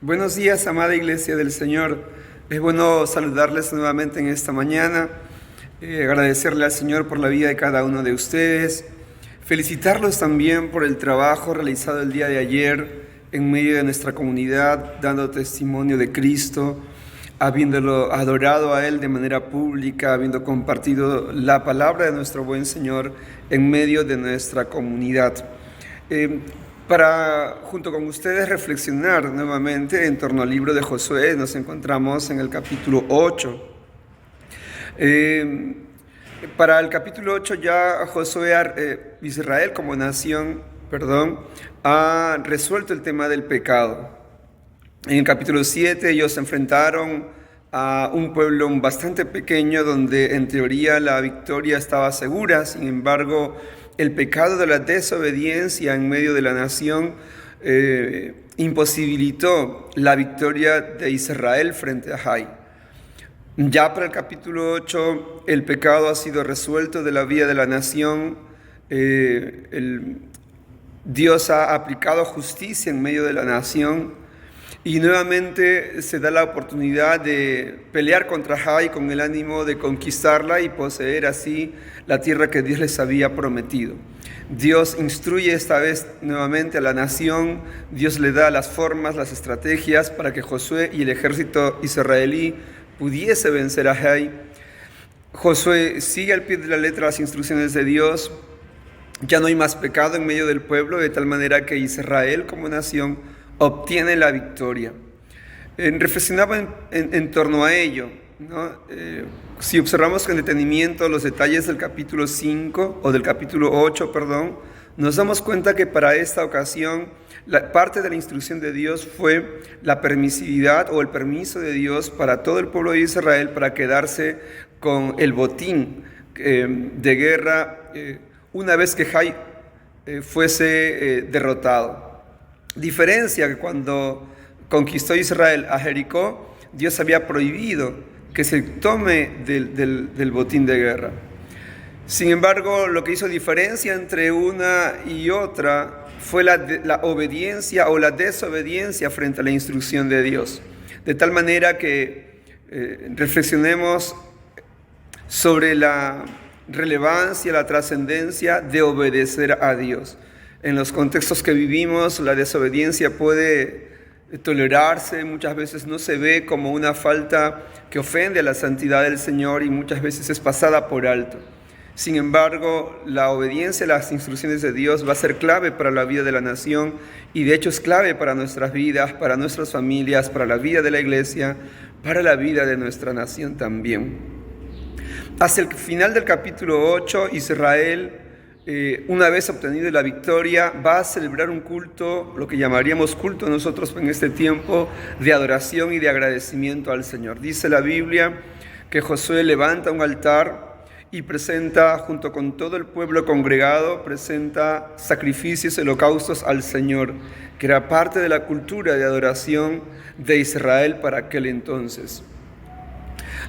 Buenos días, amada Iglesia del Señor. Es bueno saludarles nuevamente en esta mañana, agradecerle al Señor por la vida de cada uno de ustedes, felicitarlos también por el trabajo realizado el día de ayer en medio de nuestra comunidad, dando testimonio de Cristo, habiéndolo adorado a Él de manera pública, habiendo compartido la palabra de nuestro buen Señor en medio de nuestra comunidad. Para, junto con ustedes, reflexionar nuevamente en torno al libro de Josué. Nos encontramos en el capítulo 8. Para el capítulo 8 ya Josué, Israel como nación, ha resuelto el tema del pecado. En el capítulo 7 ellos se enfrentaron a un pueblo bastante pequeño donde en teoría la victoria estaba segura. Sin embargo, el pecado de la desobediencia en medio de la nación imposibilitó la victoria de Israel frente a Jai. Ya para el capítulo 8 el pecado ha sido resuelto de la vida de la nación. Dios ha aplicado justicia en medio de la nación. Y nuevamente se da la oportunidad de pelear contra Jai con el ánimo de conquistarla y poseer así la tierra que Dios les había prometido. Dios instruye esta vez nuevamente a la nación. Dios le da las formas, las estrategias para que Josué y el ejército israelí pudiese vencer a Jai. Josué sigue al pie de la letra las instrucciones de Dios. Ya no hay más pecado en medio del pueblo, de tal manera que Israel como nación obtiene la victoria. Reflexionaba en torno a ello, ¿no? Si observamos con detenimiento los detalles del capítulo 5 o del capítulo 8, nos damos cuenta que para esta ocasión parte de la instrucción de Dios fue la permisividad o el permiso de Dios para todo el pueblo de Israel para quedarse con el botín de guerra una vez que Jai fuese derrotado. Diferencia que cuando conquistó Israel a Jericó, Dios había prohibido que se tome del botín de guerra. Sin embargo, lo que hizo diferencia entre una y otra fue la obediencia o la desobediencia frente a la instrucción de Dios. De tal manera que reflexionemos sobre la relevancia, la trascendencia de obedecer a Dios. En los contextos que vivimos, la desobediencia puede tolerarse, muchas veces no se ve como una falta que ofende a la santidad del Señor y muchas veces es pasada por alto. Sin embargo, la obediencia a las instrucciones de Dios va a ser clave para la vida de la nación y de hecho es clave para nuestras vidas, para nuestras familias, para la vida de la iglesia, para la vida de nuestra nación también. Hacia el final del capítulo 8, Israel, una vez obtenido la victoria, va a celebrar un culto, lo que llamaríamos culto nosotros en este tiempo, de adoración y de agradecimiento al Señor. Dice la Biblia que Josué levanta un altar y presenta, junto con todo el pueblo congregado, presenta sacrificios, holocaustos al Señor, que era parte de la cultura de adoración de Israel para aquel entonces.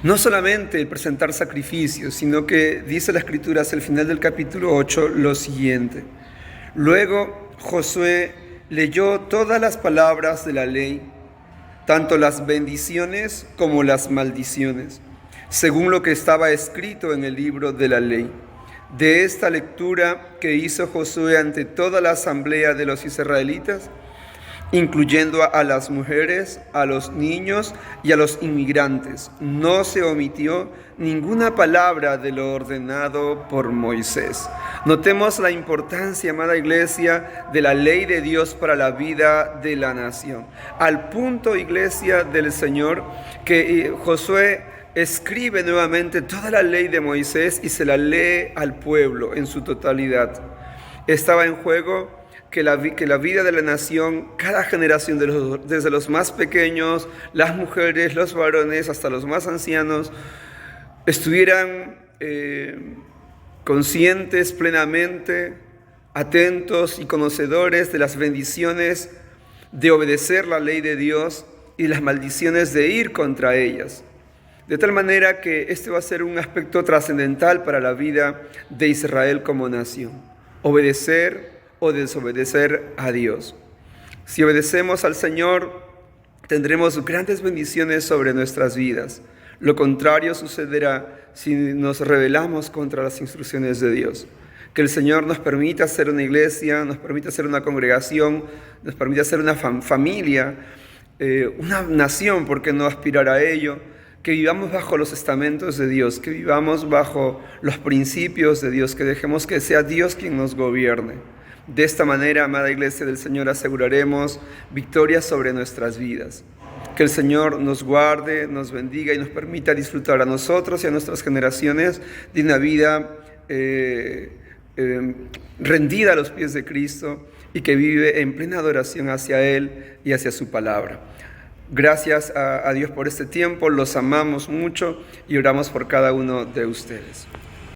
No solamente el presentar sacrificios, sino que dice la Escritura hacia el final del capítulo 8 lo siguiente: luego Josué leyó todas las palabras de la ley, tanto las bendiciones como las maldiciones, según lo que estaba escrito en el libro de la ley. De esta lectura que hizo Josué ante toda la asamblea de los israelitas, incluyendo a las mujeres, a los niños y a los inmigrantes, no se omitió ninguna palabra de lo ordenado por Moisés. Notemos la importancia, amada iglesia, de la ley de Dios para la vida de la nación. Al punto, iglesia del Señor, que Josué escribe nuevamente toda la ley de Moisés y se la lee al pueblo en su totalidad. Estaba en juego que la vida de la nación, cada generación, desde los más pequeños, las mujeres, los varones, hasta los más ancianos, estuvieran conscientes plenamente, atentos y conocedores de las bendiciones de obedecer la ley de Dios y las maldiciones de ir contra ellas. De tal manera que este va a ser un aspecto trascendental para la vida de Israel como nación: obedecer o desobedecer a Dios. Si obedecemos al Señor, tendremos grandes bendiciones sobre nuestras vidas. Lo contrario sucederá si nos rebelamos contra las instrucciones de Dios. Que el Señor nos permita ser una iglesia, nos permita ser una congregación, nos permita ser una familia, una nación, porque no aspirar a ello, que vivamos bajo los estamentos de Dios, que vivamos bajo los principios de Dios, que dejemos que sea Dios quien nos gobierne. De esta manera, amada Iglesia del Señor, aseguraremos victoria sobre nuestras vidas. Que el Señor nos guarde, nos bendiga y nos permita disfrutar a nosotros y a nuestras generaciones de una vida rendida a los pies de Cristo y que vive en plena adoración hacia Él y hacia su palabra. Gracias a Dios por este tiempo, los amamos mucho y oramos por cada uno de ustedes.